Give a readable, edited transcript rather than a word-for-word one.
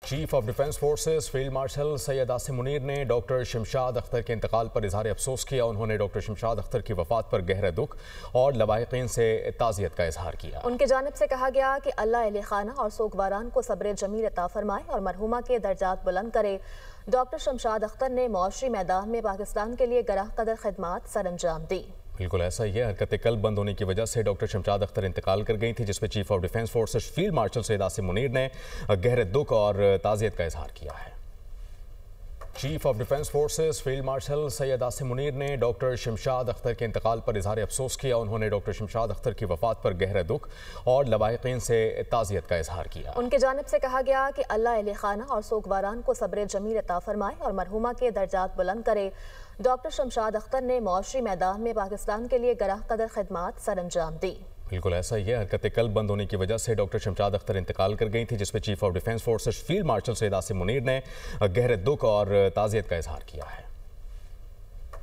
Chief of defence forces field marshal Syed Asim Munir نے doctor Shamshad Akhtar کے انتقال پر اظہار افسوس کیا۔ انہوں نے ڈاکٹر شمشاد اختر کی وفات پر گہرا دکھ اور لواحقین سے تعزیت کا اظہار کیا۔ ان کی جانب سے کہا گیا کہ اللہ اہل خانہ اور سوگواران کو صبر جمیل عطا فرمائے اور مرحومہ کے درجات بلند کرے۔ ڈاکٹر شمشاد اختر نے معاشی میدان میں پاکستان کے لیے گراں قدر خدمات سر انجام دی۔ بالکل ایسا ہی ہے۔ حرکت قلب بند ہونے کی وجہ سے ڈاکٹر شمشاد اختر انتقال کر گئی تھی، جس پہ chief of defence forces field marshal Syed Asim Munir نے گہرے دکھ اور تعزیت کا اظہار کیا ہے۔ Chief of defence forces field marshal Syed Asim Munir نے ڈاکٹر شمشاد اختر کے انتقال پر اظہار افسوس کیا۔ انہوں نے ڈاکٹر شمشاد اختر کی وفات پر گہرا دکھ اور لواحقین سے تعزیت کا اظہار کیا۔ ان کی جانب سے کہا گیا کہ اللہ اہل خانہ اور سوگواران کو صبر جمیل عطا فرمائے اور مرحومہ کے درجات بلند کرے۔ ڈاکٹر شمشاد اختر نے معاشی میدان میں پاکستان کے لیے گراں قدر خدمات سر انجام دی۔ بالکل ایسا ہی ہے۔ حرکت قلب بند ہونے کی وجہ سے ڈاکٹر شمشاد اختر انتقال کر گئی تھی، جس پہ chief of defence forces field marshal Syed Asim Munir نے گہرے دکھ اور تعزیت کا اظہار کیا ہے۔